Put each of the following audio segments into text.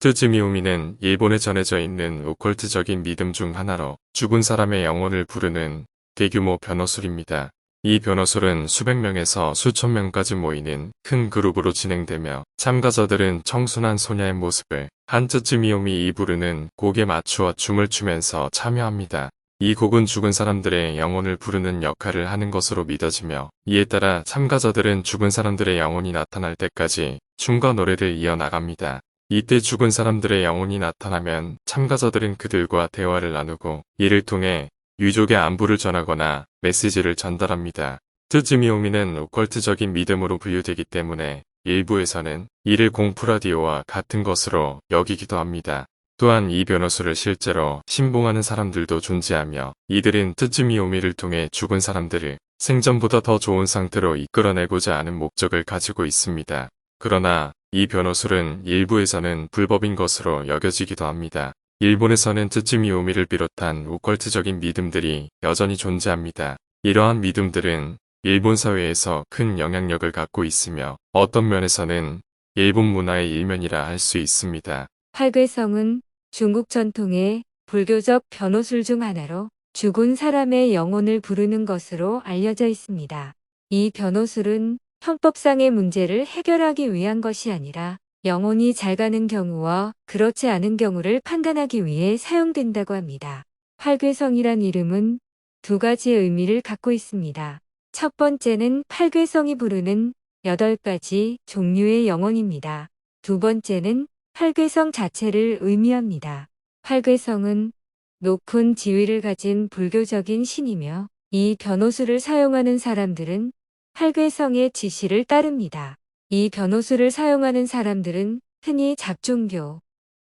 트즈미오미는 일본에 전해져 있는 오컬트적인 믿음 중 하나로 죽은 사람의 영혼을 부르는 대규모 변호술입니다. 이 변호술은 수백 명에서 수천 명까지 모이는 큰 그룹으로 진행되며 참가자들은 청순한 소녀의 모습을 한 트즈미오미이 부르는 곡에 맞추어 춤을 추면서 참여합니다. 이 곡은 죽은 사람들의 영혼을 부르는 역할을 하는 것으로 믿어지며 이에 따라 참가자들은 죽은 사람들의 영혼이 나타날 때까지 춤과 노래를 이어나갑니다. 이때 죽은 사람들의 영혼이 나타나면 참가자들은 그들과 대화를 나누고 이를 통해 유족의 안부를 전하거나 메시지를 전달합니다. 트즈미오미는 오컬트적인 믿음으로 분류되기 때문에 일부에서는 이를 공프라디오와 같은 것으로 여기기도 합니다. 또한 이 변호술을 실제로 신봉하는 사람들도 존재하며 이들은 트즈미오미를 통해 죽은 사람들을 생전보다 더 좋은 상태로 이끌어내고자 하는 목적을 가지고 있습니다. 그러나 이 변호술은 일부에서는 불법인 것으로 여겨지기도 합니다. 일본에서는 트즈미오미를 비롯한 오컬트적인 믿음들이 여전히 존재합니다. 이러한 믿음들은 일본 사회에서 큰 영향력을 갖고 있으며 어떤 면에서는 일본 문화의 일면이라 할 수 있습니다. 활괴성은 중국 전통의 불교적 변호술 중 하나로 죽은 사람의 영혼을 부르는 것으로 알려져 있습니다. 이 변호술은 형법상의 문제를 해결하기 위한 것이 아니라 영혼이 잘 가는 경우와 그렇지 않은 경우를 판단하기 위해 사용된다고 합니다. 활괴성이란 이름은 두 가지의 의미를 갖고 있습니다. 첫 번째는 활괴성이 부르는 8가지 종류의 영혼입니다. 두 번째는 활괴성 자체를 의미합니다. 활괴성은 높은 지위를 가진 불교적인 신이며 이 변호술을 사용하는 사람들은 활괴성의 지시를 따릅니다. 이 변호술을 사용하는 사람들은 흔히 잡종교,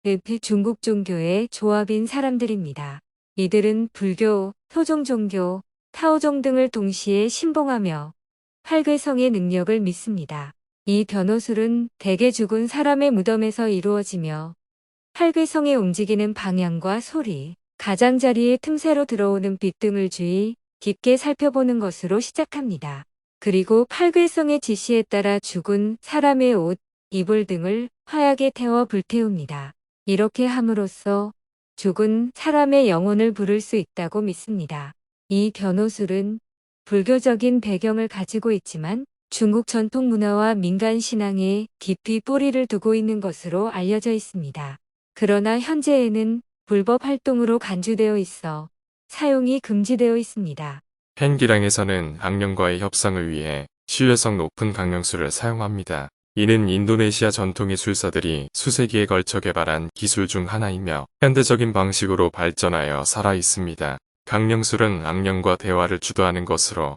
늪 중국 종교의 조합인 사람들입니다. 이들은 불교, 토종 종교, 타오종 등을 동시에 신봉하며 활괴성의 능력을 믿습니다. 이 변호술은 대개 죽은 사람의 무덤에서 이루어지며 활괴성의 움직이는 방향과 소리, 가장자리의 틈새로 들어오는 빛 등을 주의 깊게 살펴보는 것으로 시작합니다. 그리고 활괴성의 지시에 따라 죽은 사람의 옷, 이불 등을 화약에 태워 불태웁니다. 이렇게 함으로써 죽은 사람의 영혼을 부를 수 있다고 믿습니다. 이 변호술은 불교적인 배경을 가지고 있지만 중국 전통 문화와 민간 신앙에 깊이 뿌리를 두고 있는 것으로 알려져 있습니다. 그러나 현재에는 불법 활동으로 간주되어 있어 사용이 금지되어 있습니다. 펜기랑에서는 악령과의 협상을 위해 신뢰성 높은 강령술을 사용합니다. 이는 인도네시아 전통예술사들이 수세기에 걸쳐 개발한 기술 중 하나이며 현대적인 방식으로 발전하여 살아 있습니다. 강령술은 악령과 대화를 주도하는 것으로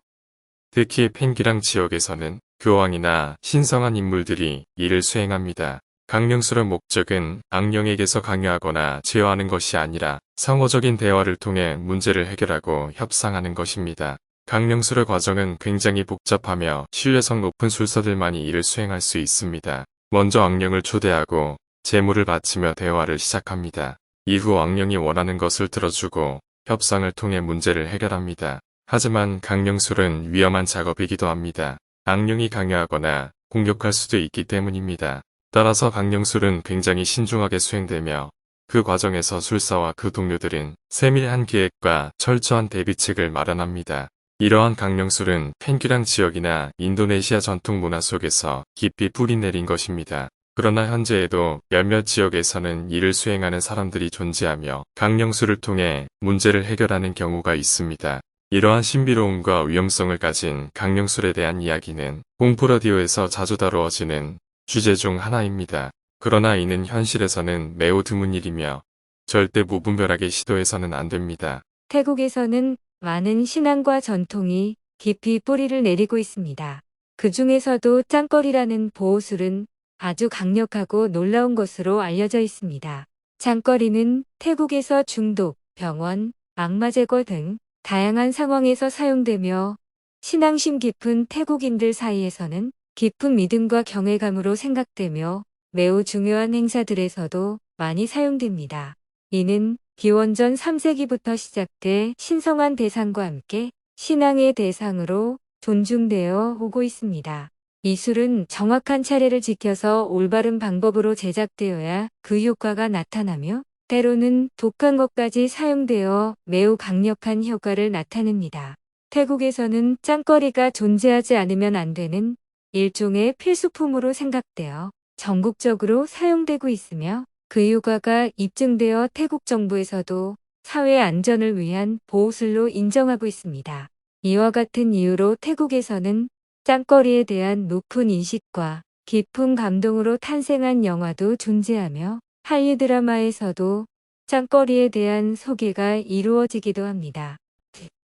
특히 펜기랑 지역에서는 교황이나 신성한 인물들이 이를 수행합니다. 강령술의 목적은 악령에게서 강요하거나 제어하는 것이 아니라 상호적인 대화를 통해 문제를 해결하고 협상하는 것입니다. 강령술의 과정은 굉장히 복잡하며 신뢰성 높은 술사들만이 이를 수행할 수 있습니다. 먼저 악령을 초대하고 제물을 바치며 대화를 시작합니다. 이후 악령이 원하는 것을 들어주고 협상을 통해 문제를 해결합니다. 하지만 강령술은 위험한 작업이기도 합니다. 악령이 강요하거나 공격할 수도 있기 때문입니다. 따라서 강령술은 굉장히 신중하게 수행되며 그 과정에서 술사와 그 동료들은 세밀한 계획과 철저한 대비책을 마련합니다. 이러한 강령술은 펜귀랑 지역이나 인도네시아 전통 문화 속에서 깊이 뿌리내린 것입니다. 그러나 현재에도 몇몇 지역에서는 이를 수행하는 사람들이 존재하며 강령술을 통해 문제를 해결하는 경우가 있습니다. 이러한 신비로움과 위험성을 가진 강령술에 대한 이야기는 공포라디오에서 자주 다루어지는 주제 중 하나입니다. 그러나 이는 현실에서는 매우 드문 일이며 절대 무분별하게 시도해서는 안 됩니다. 태국에서는 많은 신앙과 전통이 깊이 뿌리를 내리고 있습니다. 그 중에서도 짱거리라는 보호술은 아주 강력하고 놀라운 것으로 알려져 있습니다. 짱거리는 태국에서 중독, 병원, 악마 제거 등 다양한 상황에서 사용되며 신앙심 깊은 태국인들 사이에서는 깊은 믿음과 경외감으로 생각되며 매우 중요한 행사들에서도 많이 사용됩니다. 이는 기원전 3세기부터 시작돼 신성한 대상과 함께 신앙의 대상으로 존중되어 오고 있습니다. 이 술은 정확한 차례를 지켜서 올바른 방법으로 제작되어야 그 효과가 나타나며 때로는 독한 것까지 사용되어 매우 강력한 효과를 나타냅니다. 태국에서는 짱거리가 존재하지 않으면 안 되는 일종의 필수품으로 생각되어 전국적으로 사용되고 있으며 그 효과가 입증되어 태국 정부에서도 사회 안전을 위한 보호술로 인정하고 있습니다. 이와 같은 이유로 태국에서는 짱거리에 대한 높은 인식과 깊은 감동으로 탄생한 영화도 존재하며 한류 드라마에서도 짱거리에 대한 소개가 이루어지기도 합니다.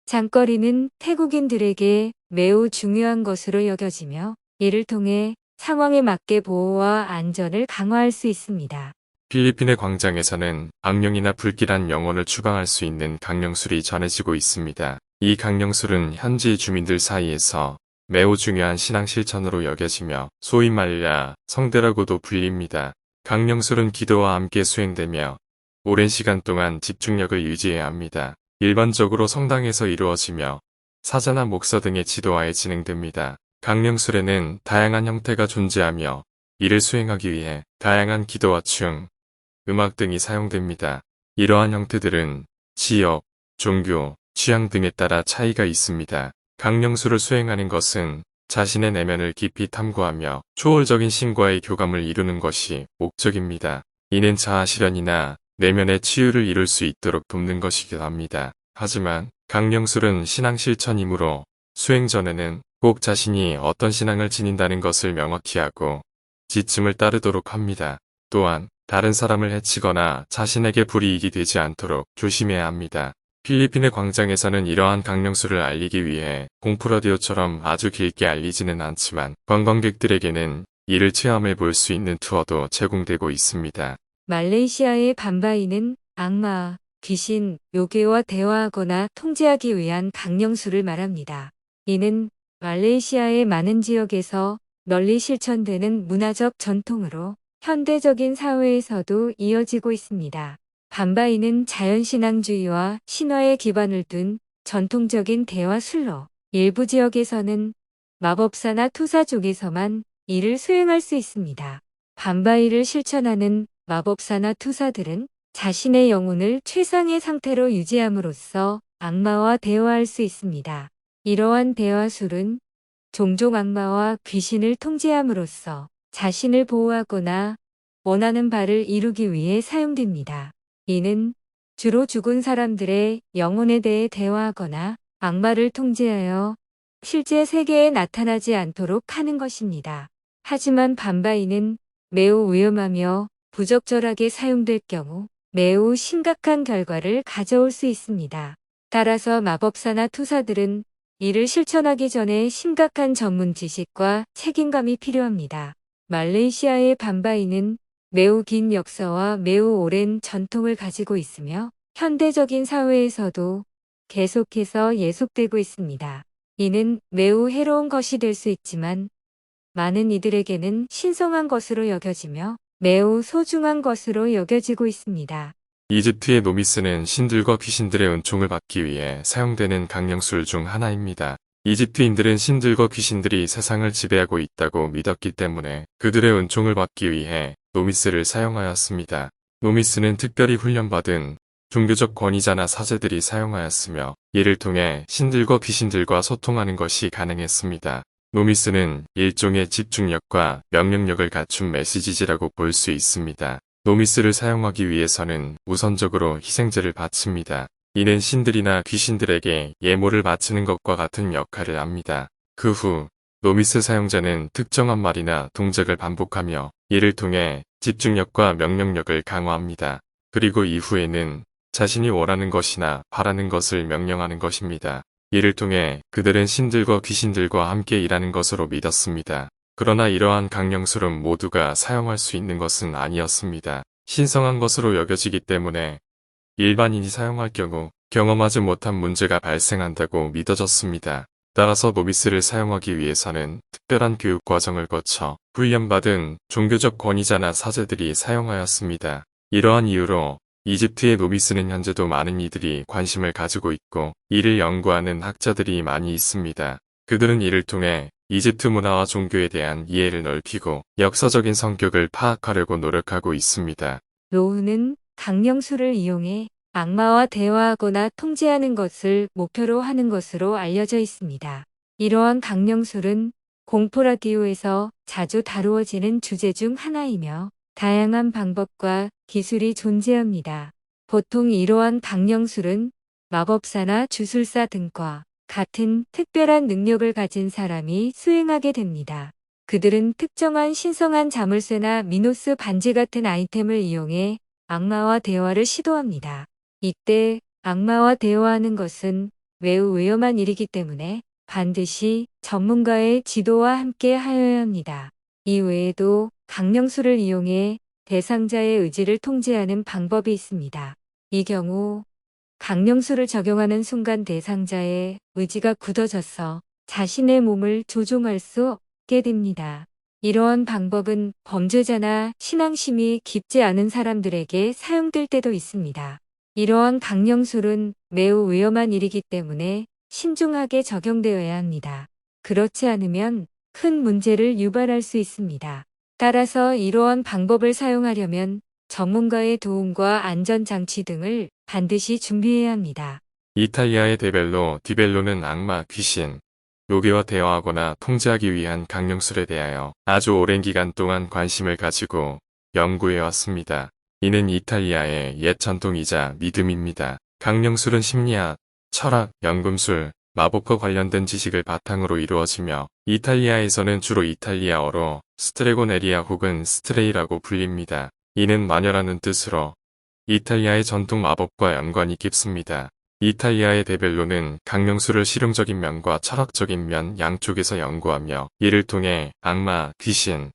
짱거리는 태국인들에게 매우 중요한 것으로 여겨지며 이를 통해 상황에 맞게 보호와 안전을 강화할 수 있습니다. 필리핀의 광장에서는 악령이나 불길한 영혼을 추방할 수 있는 강령술이 전해지고 있습니다. 이 강령술은 현지 주민들 사이에서 매우 중요한 신앙 실천으로 여겨지며 소위 말야 성대라고도 불립니다. 강령술은 기도와 함께 수행되며 오랜 시간 동안 집중력을 유지해야 합니다. 일반적으로 성당에서 이루어지며 사자나 목사 등의 지도하에 진행됩니다. 강령술에는 다양한 형태가 존재하며 이를 수행하기 위해 다양한 기도와 춤, 음악 등이 사용됩니다. 이러한 형태들은 지역, 종교, 취향 등에 따라 차이가 있습니다. 강령술을 수행하는 것은 자신의 내면을 깊이 탐구하며 초월적인 신과의 교감을 이루는 것이 목적입니다. 이는 자아 실현이나 내면의 치유를 이룰 수 있도록 돕는 것이기도 합니다. 하지만 강령술은 신앙 실천이므로 수행 전에는 꼭 자신이 어떤 신앙을 지닌다는 것을 명확히 하고 지침을 따르도록 합니다. 또한 다른 사람을 해치거나 자신에게 불이익이 되지 않도록 조심해야 합니다. 필리핀의 광장에서는 이러한 강령술을 알리기 위해 공포라디오처럼 아주 길게 알리지는 않지만 관광객들에게는 이를 체험해 볼 수 있는 투어도 제공되고 있습니다. 말레이시아의 밤바이는 악마, 귀신, 요괴와 대화하거나 통제하기 위한 강령술을 말합니다. 이는 말레이시아의 많은 지역에서 널리 실천되는 문화적 전통으로 현대적인 사회에서도 이어지고 있습니다. 밤바이는 자연신앙주의와 신화에 기반을 둔 전통적인 대화술로 일부 지역에서는 마법사나 투사족에서만 이를 수행할 수 있습니다. 밤바이를 실천하는 마법사나 투사들은 자신의 영혼을 최상의 상태로 유지함으로써 악마와 대화할 수 있습니다. 이러한 대화술은 종종 악마와 귀신을 통제함으로써 자신을 보호하거나 원하는 바를 이루기 위해 사용됩니다. 이는 주로 죽은 사람들의 영혼에 대해 대화하거나 악마를 통제하여 실제 세계에 나타나지 않도록 하는 것입니다. 하지만 밤바이는 매우 위험하며 부적절하게 사용될 경우 매우 심각한 결과를 가져올 수 있습니다. 따라서 마법사나 투사들은 이를 실천하기 전에 심각한 전문 지식과 책임감이 필요합니다. 말레이시아의 밤바이는 매우 긴 역사와 매우 오랜 전통을 가지고 있으며 현대적인 사회에서도 계속해서 예속되고 있습니다. 이는 매우 해로운 것이 될 수 있지만 많은 이들에게는 신성한 것으로 여겨지며 매우 소중한 것으로 여겨지고 있습니다. 이집트의 노미스는 신들과 귀신들의 은총을 받기 위해 사용되는 강령술 중 하나입니다. 이집트인들은 신들과 귀신들이 세상을 지배하고 있다고 믿었기 때문에 그들의 은총을 받기 위해 노미스를 사용하였습니다. 노미스는 특별히 훈련받은 종교적 권위자나 사제들이 사용하였으며 이를 통해 신들과 귀신들과 소통하는 것이 가능했습니다. 노미스는 일종의 집중력과 명령력을 갖춘 메시지지라고 볼 수 있습니다. 노미스를 사용하기 위해서는 우선적으로 희생제를 바칩니다. 이는 신들이나 귀신들에게 예물을 바치는 것과 같은 역할을 합니다. 그 후 노미스 사용자는 특정한 말이나 동작을 반복하며 이를 통해 집중력과 명령력을 강화합니다. 그리고 이후에는 자신이 원하는 것이나 바라는 것을 명령하는 것입니다. 이를 통해 그들은 신들과 귀신들과 함께 일하는 것으로 믿었습니다. 그러나 이러한 강령술은 모두가 사용할 수 있는 것은 아니었습니다. 신성한 것으로 여겨지기 때문에 일반인이 사용할 경우 경험하지 못한 문제가 발생한다고 믿어졌습니다. 따라서 노미스를 사용하기 위해서는 특별한 교육 과정을 거쳐 훈련받은 종교적 권위자나 사제들이 사용하였습니다. 이러한 이유로 이집트의 노미스는 현재도 많은 이들이 관심을 가지고 있고 이를 연구하는 학자들이 많이 있습니다. 그들은 이를 통해 이집트 문화와 종교에 대한 이해를 넓히고 역사적인 성격을 파악하려고 노력하고 있습니다. 로우는 강령술을 이용해 악마와 대화하거나 통제하는 것을 목표로 하는 것으로 알려져 있습니다. 이러한 강령술은 공포 라디오에서 자주 다루어지는 주제 중 하나이며 다양한 방법과 기술이 존재합니다. 보통 이러한 강령술은 마법사나 주술사 등과 같은 특별한 능력을 가진 사람이 수행하게 됩니다. 그들은 특정한 신성한 자물쇠나 미노스 반지 같은 아이템을 이용해 악마와 대화를 시도합니다. 이때 악마와 대화하는 것은 매우 위험한 일이기 때문에 반드시 전문가의 지도와 함께 하여야 합니다. 이 외에도 강령술을 이용해 대상자의 의지를 통제하는 방법이 있습니다. 이 경우 강령술을 적용하는 순간 대상자의 의지가 굳어져서 자신의 몸을 조종할 수 없게 됩니다. 이러한 방법은 범죄자나 신앙심이 깊지 않은 사람들에게 사용될 때도 있습니다. 이러한 강령술은 매우 위험한 일이기 때문에 신중하게 적용되어야 합니다. 그렇지 않으면 큰 문제를 유발할 수 있습니다. 따라서 이러한 방법을 사용하려면 전문가의 도움과 안전장치 등을 반드시 준비해야 합니다. 이탈리아의 디벨로는 악마, 귀신, 요괴와 대화하거나 통제하기 위한 강령술에 대하여 아주 오랜 기간 동안 관심을 가지고 연구해 왔습니다. 이는 이탈리아의 옛 전통이자 믿음입니다. 강령술은 심리학, 철학, 연금술, 마법과 관련된 지식을 바탕으로 이루어지며 이탈리아에서는 주로 이탈리아어로 스트레고네리아 혹은 스트레이라고 불립니다. 이는 마녀라는 뜻으로 이탈리아의 전통 마법과 연관이 깊습니다. 이탈리아의 데벨로는 강령술을 실용적인 면과 철학적인 면 양쪽에서 연구하며 이를 통해 악마, 귀신,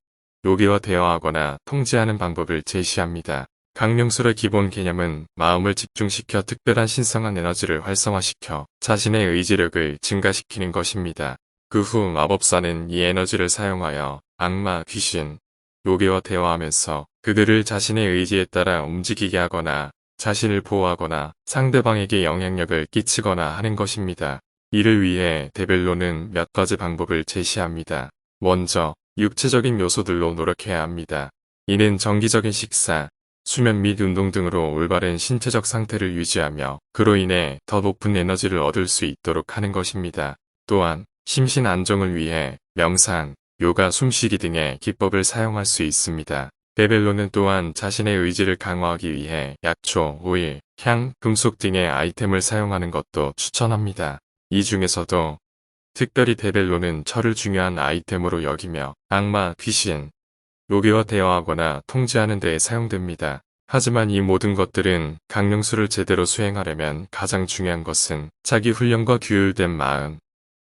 요괴와 대화하거나 통제하는 방법을 제시합니다. 강령술의 기본 개념은 마음을 집중시켜 특별한 신성한 에너지를 활성화시켜 자신의 의지력을 증가시키는 것입니다. 그 후 마법사는 이 에너지를 사용하여 악마, 귀신, 요괴와 대화하면서 그들을 자신의 의지에 따라 움직이게 하거나 자신을 보호하거나 상대방에게 영향력을 끼치거나 하는 것입니다. 이를 위해 데벨로는 몇 가지 방법을 제시합니다. 먼저 육체적인 요소들로 노력해야 합니다. 이는 정기적인 식사, 수면 및 운동 등으로 올바른 신체적 상태를 유지하며 그로 인해 더 높은 에너지를 얻을 수 있도록 하는 것입니다. 또한 심신 안정을 위해 명상, 요가, 숨쉬기 등의 기법을 사용할 수 있습니다. 데벨로는 또한 자신의 의지를 강화하기 위해 약초, 오일, 향, 금속 등의 아이템을 사용하는 것도 추천합니다. 이 중에서도 특별히 데벨로는 철을 중요한 아이템으로 여기며 악마, 귀신, 요괴와 대화하거나 통제하는 데에 사용됩니다. 하지만 이 모든 것들은 강령술을 제대로 수행하려면 가장 중요한 것은 자기 훈련과 규율된 마음,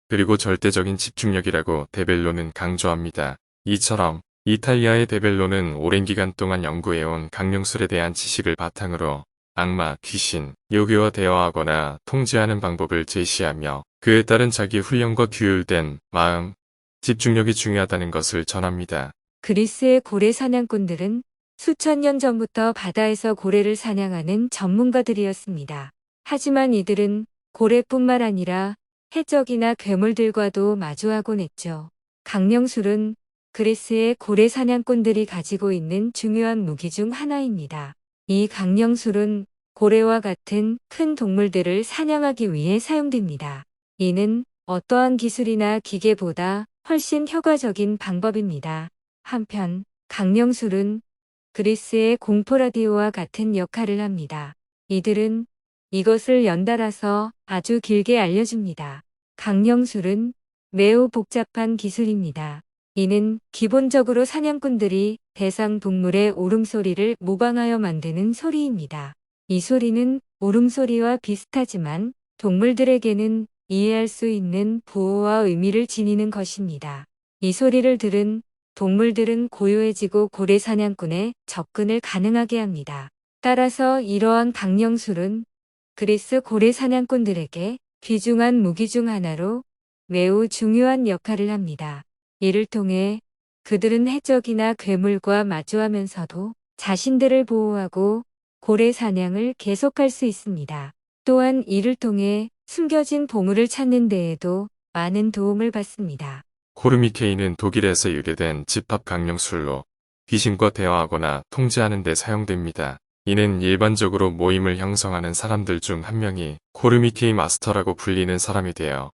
그리고 절대적인 집중력이라고 데벨로는 강조합니다. 이처럼 이탈리아의 데벨로는 오랜 기간 동안 연구해온 강령술에 대한 지식을 바탕으로 악마, 귀신, 요괴와 대화하거나 통제하는 방법을 제시하며 그에 따른 자기 훈련과 규율된 마음, 집중력이 중요하다는 것을 전합니다. 그리스의 고래 사냥꾼들은 수천 년 전부터 바다에서 고래를 사냥하는 전문가들이었습니다. 하지만 이들은 고래뿐만 아니라 해적이나 괴물들과도 마주하곤 했죠. 강령술은 그리스의 고래 사냥꾼들이 가지고 있는 중요한 무기 중 하나입니다. 이 강령술은 고래와 같은 큰 동물들을 사냥하기 위해 사용됩니다. 이는 어떠한 기술이나 기계보다 훨씬 효과적인 방법입니다. 한편 강령술은 그리스의 공포 라디오와 같은 역할을 합니다. 이들은 이것을 연달아서 아주 길게 알려줍니다. 강령술은 매우 복잡한 기술입니다. 이는 기본적으로 사냥꾼들이 대상 동물의 울음소리를 모방하여 만드는 소리입니다. 이 소리는 울음소리와 비슷하지만 동물들에게는 이해할 수 있는 보호와 의미를 지니는 것입니다. 이 소리를 들은 동물들은 고요해지고 고래 사냥꾼의 접근을 가능하게 합니다. 따라서 이러한 강령술은 그리스 고래 사냥꾼들에게 귀중한 무기 중 하나로 매우 중요한 역할을 합니다. 이를 통해 그들은 해적이나 괴물과 마주하면서도 자신들을 보호하고 고래 사냥을 계속할 수 있습니다. 또한 이를 통해 숨겨진 보물을 찾는 데에도 많은 도움을 받습니다. 코르미케인은 독일에서 유래된 집합 강령술로 귀신과 대화하거나 통제하는 데 사용됩니다. 이는 일반적으로 모임을 형성하는 사람들 중 한 명이 코르미케인 마스터라고 불리는 사람이 되어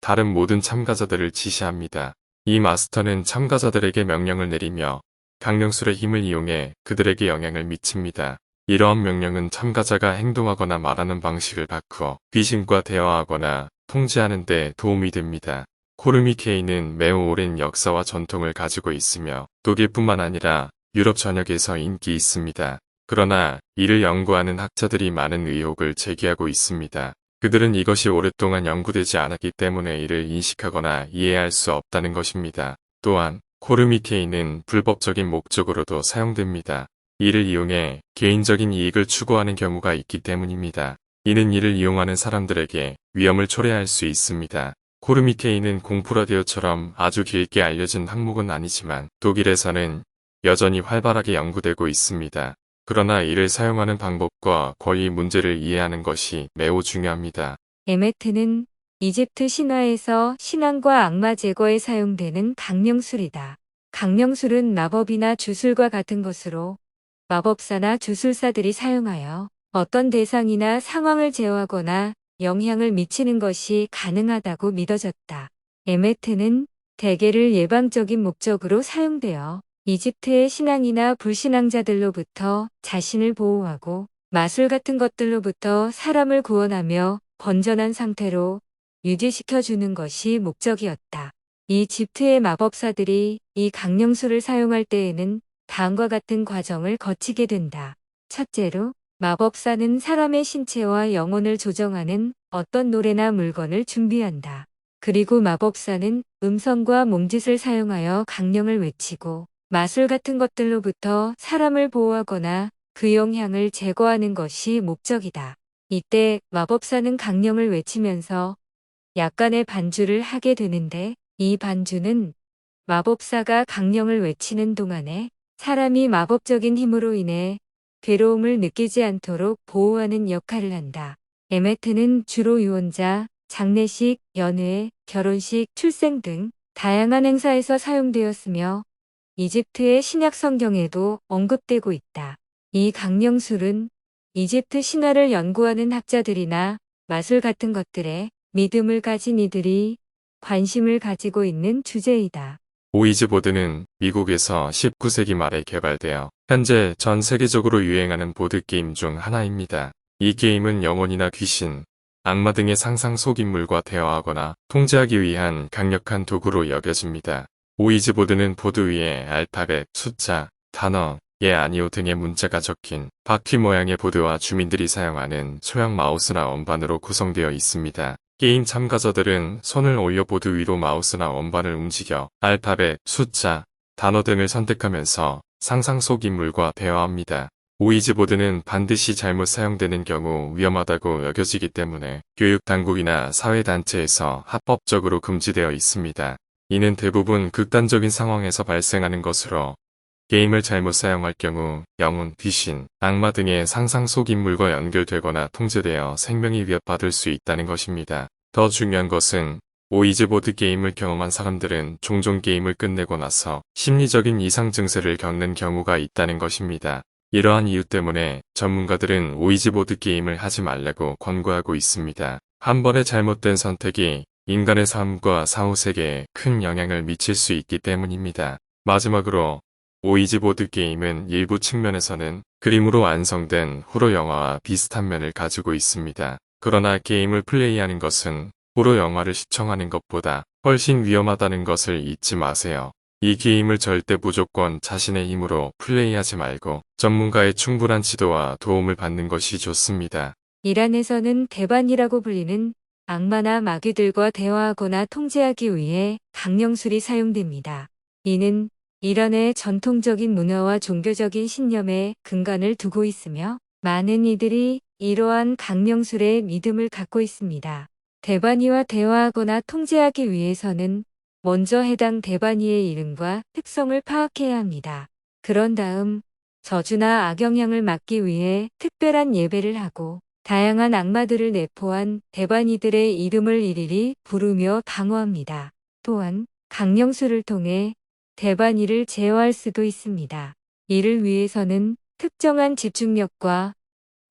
다른 모든 참가자들을 지시합니다. 이 마스터는 참가자들에게 명령을 내리며 강령술의 힘을 이용해 그들에게 영향을 미칩니다. 이러한 명령은 참가자가 행동하거나 말하는 방식을 바꾸어 귀신과 대화하거나 통제하는 데 도움이 됩니다. 코르미케인은 매우 오랜 역사와 전통을 가지고 있으며 독일뿐만 아니라 유럽 전역에서 인기 있습니다. 그러나 이를 연구하는 학자들이 많은 의혹을 제기하고 있습니다. 그들은 이것이 오랫동안 연구되지 않았기 때문에 이를 인식하거나 이해할 수 없다는 것입니다. 또한 코르미케인은 불법적인 목적으로도 사용됩니다. 이를 이용해 개인적인 이익을 추구하는 경우가 있기 때문입니다. 이는 이를 이용하는 사람들에게 위험을 초래할 수 있습니다. 코르미케인은 공포라디오처럼 아주 길게 알려진 항목은 아니지만 독일에서는 여전히 활발하게 연구되고 있습니다. 그러나 이를 사용하는 방법과 권리 문제를 이해하는 것이 매우 중요합니다. 에메트는 이집트 신화에서 신앙과 악마 제거에 사용되는 강령술이다. 강령술은 마법이나 주술과 같은 것으로 마법사나 주술사들이 사용하여 어떤 대상이나 상황을 제어하거나 영향을 미치는 것이 가능하다고 믿어졌다. 에메트는 대개를 예방적인 목적으로 사용되어 이집트의 신앙이나 불신앙자들로부터 자신을 보호하고 마술 같은 것들로부터 사람을 구원하며 건전한 상태로 유지시켜주는 것이 목적이었다. 이집트의 마법사들이 이 강령술을 사용할 때에는 다음과 같은 과정을 거치게 된다. 첫째로, 마법사는 사람의 신체와 영혼을 조정하는 어떤 노래나 물건을 준비한다. 그리고 마법사는 음성과 몸짓을 사용하여 강령을 외치고 마술 같은 것들로부터 사람을 보호하거나 그 영향을 제거하는 것이 목적이다. 이때 마법사는 강령을 외치면서 약간의 반주를 하게 되는데 이 반주는 마법사가 강령을 외치는 동안에 사람이 마법적인 힘으로 인해 괴로움을 느끼지 않도록 보호하는 역할을 한다. 에메트는 주로 유언자, 장례식, 연회, 결혼식, 출생 등 다양한 행사에서 사용되었으며 이집트의 신약 성경에도 언급되고 있다. 이 강령술은 이집트 신화를 연구하는 학자들이나 마술 같은 것들에 믿음을 가진 이들이 관심을 가지고 있는 주제이다. 오이즈보드는 미국에서 19세기 말에 개발되어 현재 전 세계적으로 유행하는 보드게임 중 하나입니다. 이 게임은 영혼이나 귀신, 악마 등의 상상 속 인물과 대화하거나 통제하기 위한 강력한 도구로 여겨집니다. 오이즈보드는 보드 위에 알파벳, 숫자, 단어, 예 아니오 등의 문자가 적힌 바퀴 모양의 보드와 주민들이 사용하는 소형 마우스나 원반으로 구성되어 있습니다. 게임 참가자들은 손을 올려 보드 위로 마우스나 원반을 움직여 알파벳, 숫자, 단어 등을 선택하면서 상상 속 인물과 대화합니다. 오이즈보드는 반드시 잘못 사용되는 경우 위험하다고 여겨지기 때문에 교육당국이나 사회단체에서 합법적으로 금지되어 있습니다. 이는 대부분 극단적인 상황에서 발생하는 것으로 게임을 잘못 사용할 경우 영혼, 귀신, 악마 등의 상상 속 인물과 연결되거나 통제되어 생명이 위협받을 수 있다는 것입니다. 더 중요한 것은 오이즈보드 게임을 경험한 사람들은 종종 게임을 끝내고 나서 심리적인 이상 증세를 겪는 경우가 있다는 것입니다. 이러한 이유 때문에 전문가들은 오이즈보드 게임을 하지 말라고 권고하고 있습니다. 한 번의 잘못된 선택이 인간의 삶과 사후세계에 큰 영향을 미칠 수 있기 때문입니다. 마지막으로 오이즈보드 게임은 일부 측면에서는 그림으로 완성된 호러 영화와 비슷한 면을 가지고 있습니다. 그러나 게임을 플레이하는 것은 호러 영화를 시청하는 것보다 훨씬 위험하다는 것을 잊지 마세요. 이 게임을 절대 무조건 자신의 힘으로 플레이하지 말고 전문가의 충분한 지도와 도움을 받는 것이 좋습니다. 이란에서는 대반이라고 불리는 악마나 마귀들과 대화하거나 통제하기 위해 강령술이 사용됩니다. 이는 이란의 전통적인 문화와 종교적인 신념에 근간을 두고 있으며 많은 이들이 이러한 강령술에 믿음을 갖고 있습니다. 대바니와 대화하거나 통제하기 위해서는 먼저 해당 대바니의 이름과 특성을 파악해야 합니다. 그런 다음 저주나 악영향을 막기 위해 특별한 예배를 하고 다양한 악마들을 내포한 대바니들의 이름을 일일이 부르며 방어합니다. 또한 강령술을 통해 대반이를 제어할 수도 있습니다. 이를 위해서는 특정한 집중력과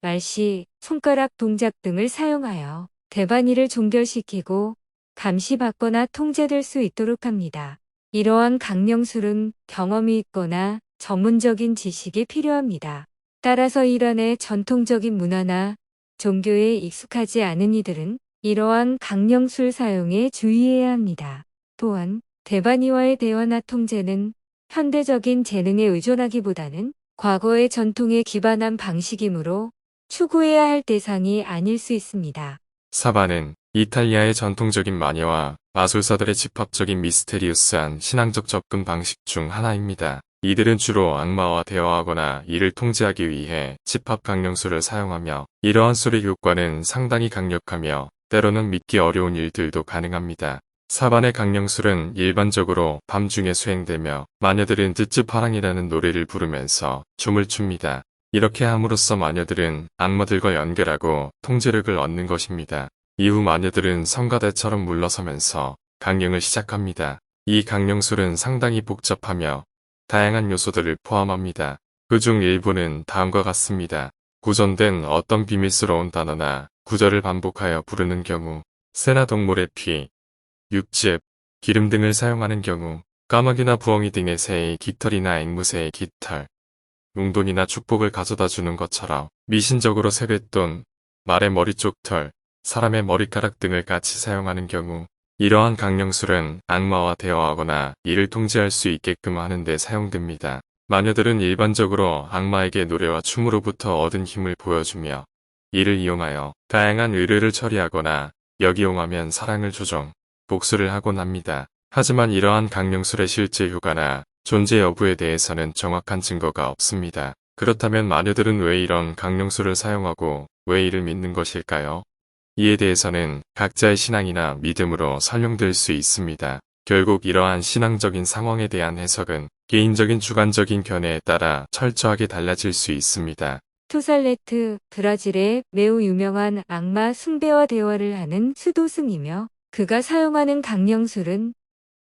말시, 손가락 동작 등을 사용하여 대반이를 종결시키고 감시받거나 통제될 수 있도록 합니다. 이러한 강령술은 경험이 있거나 전문적인 지식이 필요합니다. 따라서 이란의 전통적인 문화나 종교에 익숙하지 않은 이들은 이러한 강령술 사용에 주의해야 합니다. 또한 대반이와의 대화나 통제는 현대적인 재능에 의존하기보다는 과거의 전통에 기반한 방식이므로 추구해야 할 대상이 아닐 수 있습니다. 사바는 이탈리아의 전통적인 마녀와 마술사들의 집합적인 미스테리우스한 신앙적 접근 방식 중 하나입니다. 이들은 주로 악마와 대화하거나 이를 통제하기 위해 집합 강령술을 사용하며 이러한 술의 효과는 상당히 강력하며 때로는 믿기 어려운 일들도 가능합니다. 사반의 강령술은 일반적으로 밤중에 수행되며 마녀들은 쯔쯔파랑이라는 노래를 부르면서 춤을 춥니다. 이렇게 함으로써 마녀들은 악마들과 연결하고 통제력을 얻는 것입니다. 이후 마녀들은 성가대처럼 물러서면서 강령을 시작합니다. 이 강령술은 상당히 복잡하며 다양한 요소들을 포함합니다. 그중 일부는 다음과 같습니다. 구전된 어떤 비밀스러운 단어나 구절을 반복하여 부르는 경우, 새나 동물의 피, 육즙, 기름 등을 사용하는 경우, 까마귀나 부엉이 등의 새의 깃털이나 앵무새의 깃털, 용돈이나 축복을 가져다 주는 것처럼 미신적으로 세뱃돈, 말의 머리 쪽털, 사람의 머리카락 등을 같이 사용하는 경우 이러한 강령술은 악마와 대화하거나 이를 통제할 수 있게끔 하는 데 사용됩니다. 마녀들은 일반적으로 악마에게 노래와 춤으로부터 얻은 힘을 보여주며 이를 이용하여 다양한 의뢰를 처리하거나 역이용하면 사랑을 조정, 복수를 하곤 합니다. 하지만 이러한 강령술의 실제 효과나 존재 여부에 대해서는 정확한 증거가 없습니다. 그렇다면 마녀들은 왜 이런 강령술을 사용하고 왜 이를 믿는 것일까요? 이에 대해서는 각자의 신앙이나 믿음으로 설명될 수 있습니다. 결국 이러한 신앙적인 상황에 대한 해석은 개인적인 주관적인 견해에 따라 철저하게 달라질 수 있습니다. 투살레트, 브라질의 매우 유명한 악마 숭배와 대화를 하는 수도승이며 그가 사용하는 강령술은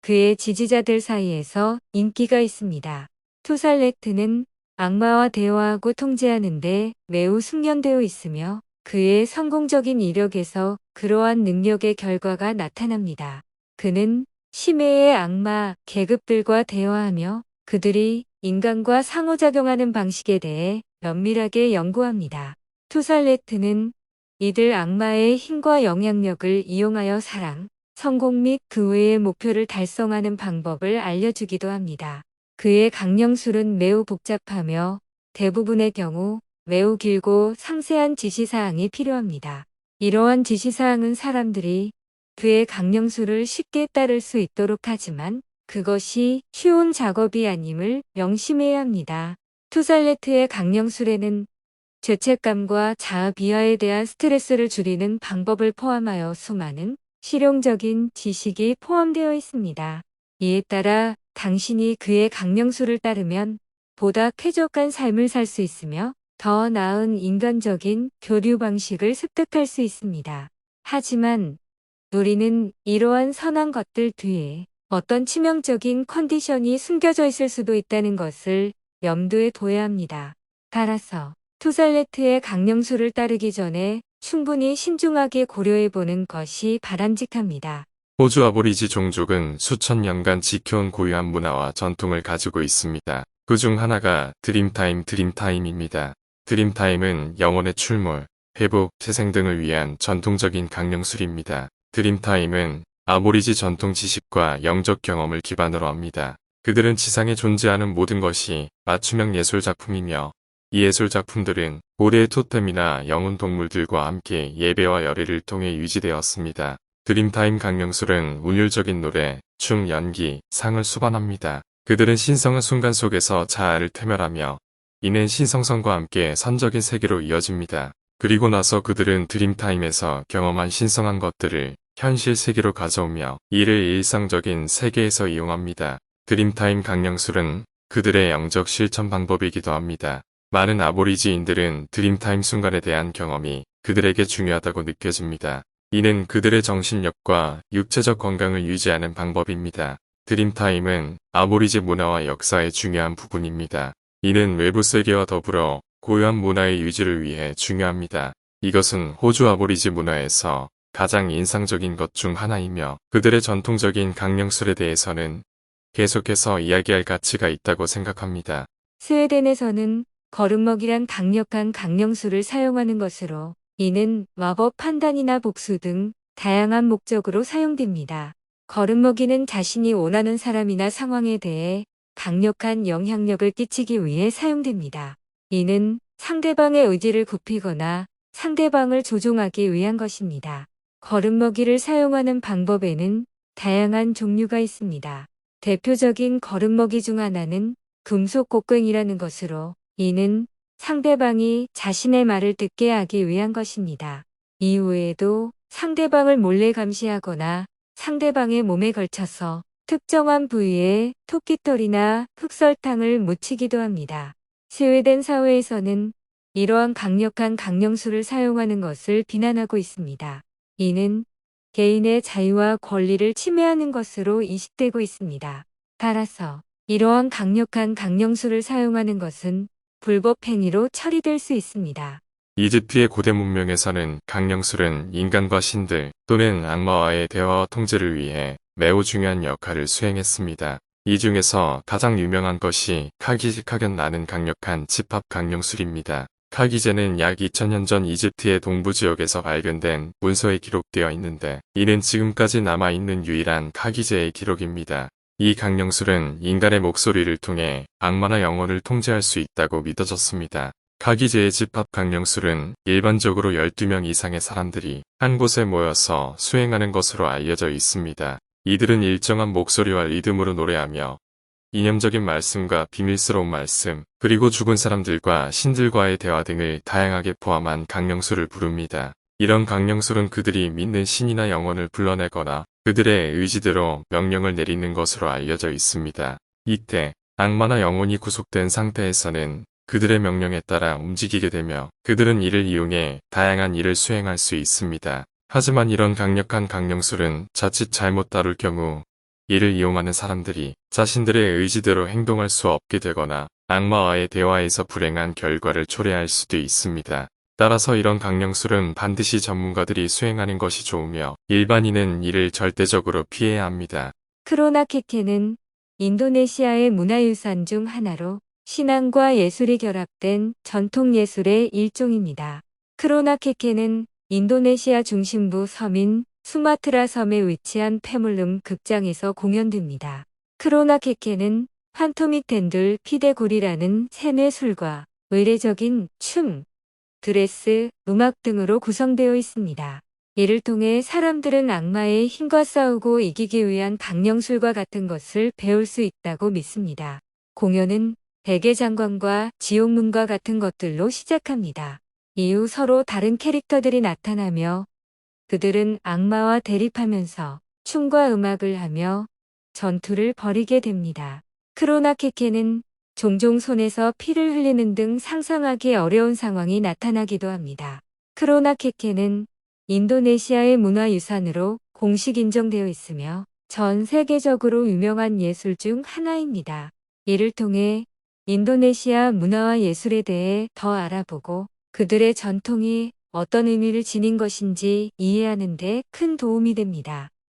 그의 지지자들 사이에서 인기가 있습니다. 투살레트는 악마와 대화하고 통제하는데 매우 숙련되어 있으며 그의 성공적인 이력에서 그러한 능력의 결과가 나타납니다. 그는 심해의 악마 계급들과 대화하며 그들이 인간과 상호작용하는 방식에 대해 면밀하게 연구합니다. 투살레트는 이들 악마의 힘과 영향력을 이용하여 사랑, 성공 및 그 외의 목표를 달성하는 방법을 알려주기도 합니다. 그의 강령술은 매우 복잡하며 대부분의 경우 매우 길고 상세한 지시사항이 필요합니다. 이러한 지시사항은 사람들이 그의 강령술을 쉽게 따를 수 있도록 하지만 그것이 쉬운 작업이 아님을 명심해야 합니다. 투살레트의 강령술에는 죄책감과 자아 비하에 대한 스트레스를 줄이는 방법을 포함하여 수많은 실용적인 지식이 포함되어 있습니다. 이에 따라 당신이 그의 강령술을 따르면 보다 쾌적한 삶을 살 수 있으며 더 나은 인간적인 교류 방식을 습득할 수 있습니다. 하지만 우리는 이러한 선한 것들 뒤에 어떤 치명적인 컨디션이 숨겨져 있을 수도 있다는 것을 염두에 둬야 합니다. 따라서 투살레트의 강령술을 따르기 전에 충분히 신중하게 고려해보는 것이 바람직합니다. 호주 아보리지 종족은 수천 년간 지켜온 고유한 문화와 전통을 가지고 있습니다. 그 중 하나가 드림타임입니다. 드림타임은 영혼의 출몰, 회복, 재생 등을 위한 전통적인 강령술입니다. 드림타임은 아보리지 전통 지식과 영적 경험을 기반으로 합니다. 그들은 지상에 존재하는 모든 것이 맞춤형 예술 작품이며 이 예술 작품들은 고대의 토템이나 영혼 동물들과 함께 예배와 열애를 통해 유지되었습니다. 드림타임 강령술은 운율적인 노래, 춤, 연기, 상을 수반합니다. 그들은 신성한 순간 속에서 자아를 태멸하며 이는 신성성과 함께 선적인 세계로 이어집니다. 그리고 나서 그들은 드림타임에서 경험한 신성한 것들을 현실 세계로 가져오며 이를 일상적인 세계에서 이용합니다. 드림타임 강령술은 그들의 영적 실천 방법이기도 합니다. 많은 아보리지인들은 드림타임 순간에 대한 경험이 그들에게 중요하다고 느껴집니다. 이는 그들의 정신력과 육체적 건강을 유지하는 방법입니다. 드림타임은 아보리지 문화와 역사의 중요한 부분입니다. 이는 외부 세계와 더불어 고유한 문화의 유지를 위해 중요합니다. 이것은 호주 아보리지 문화에서 가장 인상적인 것 중 하나이며 그들의 전통적인 강령술에 대해서는 계속해서 이야기할 가치가 있다고 생각합니다. 스웨덴에서는 거름먹이란 강력한 강령술을 사용하는 것으로 이는 마법 판단이나 복수 등 다양한 목적으로 사용됩니다. 거름먹이는 자신이 원하는 사람이나 상황에 대해 강력한 영향력을 끼치기 위해 사용됩니다. 이는 상대방의 의지를 굽히거나 상대방을 조종하기 위한 것입니다. 거름먹이를 사용하는 방법에는 다양한 종류가 있습니다. 대표적인 거름먹이 중 하나는 금속 곡괭이라는 것으로 이는 상대방이 자신의 말을 듣게 하기 위한 것입니다. 이후에도 상대방을 몰래 감시하거나 상대방의 몸에 걸쳐서 특정한 부위에 토끼털이나 흑설탕을 묻히기도 합니다. 스웨덴 사회에서는 이러한 강력한 강령술을 사용하는 것을 비난하고 있습니다. 이는 개인의 자유와 권리를 침해하는 것으로 인식되고 있습니다. 따라서 이러한 강력한 강령술을 사용하는 것은 불법 행위로 처리될 수 있습니다. 이집트의 고대 문명에서는 강령술은 인간과 신들 또는 악마와의 대화와 통제를 위해 매우 중요한 역할을 수행했습니다. 이 중에서 가장 유명한 것이 카기지카견 나는 강력한 집합 강령술입니다. 카기제는 약 2000년 전 이집트의 동부 지역에서 발견된 문서에 기록되어 있는데 이는 지금까지 남아있는 유일한 카기제의 기록입니다. 이 강령술은 인간의 목소리를 통해 악마나 영혼을 통제할 수 있다고 믿어졌습니다. 카기제의 집합 강령술은 일반적으로 12명 이상의 사람들이 한 곳에 모여서 수행하는 것으로 알려져 있습니다. 이들은 일정한 목소리와 리듬으로 노래하며 이념적인 말씀과 비밀스러운 말씀, 그리고 죽은 사람들과 신들과의 대화 등을 다양하게 포함한 강령술을 부릅니다. 이런 강령술은 그들이 믿는 신이나 영혼을 불러내거나 그들의 의지대로 명령을 내리는 것으로 알려져 있습니다. 이때 악마나 영혼이 구속된 상태에서는 그들의 명령에 따라 움직이게 되며 그들은 이를 이용해 다양한 일을 수행할 수 있습니다. 하지만 이런 강력한 강령술은 자칫 잘못 다룰 경우 이를 이용하는 사람들이 자신들의 의지대로 행동할 수 없게 되거나 악마와의 대화에서 불행한 결과를 초래할 수도 있습니다. 따라서 이런 강령술은 반드시 전문가들이 수행하는 것이 좋으며 일반인은 이를 절대적으로 피해야 합니다. 크로나케케는 인도네시아의 문화유산 중 하나로 신앙과 예술이 결합된 전통예술의 일종입니다. 크로나케케는 인도네시아 중심부 섬인 수마트라 섬에 위치한 페물름 극장에서 공연됩니다. 크로나케케는 판토믹 댄들 피데구리라는 세뇌술과 의례적인 춤, 드레스, 음악 등으로 구성되어 있습니다. 이를 통해 사람들은 악마의 힘과 싸우고 이기기 위한 강령술과 같은 것을 배울 수 있다고 믿습니다. 공연은 대개장관과 지옥문과 같은 것들로 시작합니다. 이후 서로 다른 캐릭터들이 나타나며 그들은 악마와 대립하면서 춤과 음악을 하며 전투를 벌이게 됩니다. 크로나케케는 종종 손에서 피를 흘리는 등 상상하기 어려운 상황이 나타나기도 합니다. 크로나케케는 인도네시아의 문화유산으로 공식 인정되어 있으며 전 세계적으로 유명한 예술 중 하나입니다. 이를 통해 인도네시아 문화와 예술에 대해 더 알아보고 그들의 전통이 어떤 의미를 지닌 것인지 이해하는 데 큰 도움이 됩니다.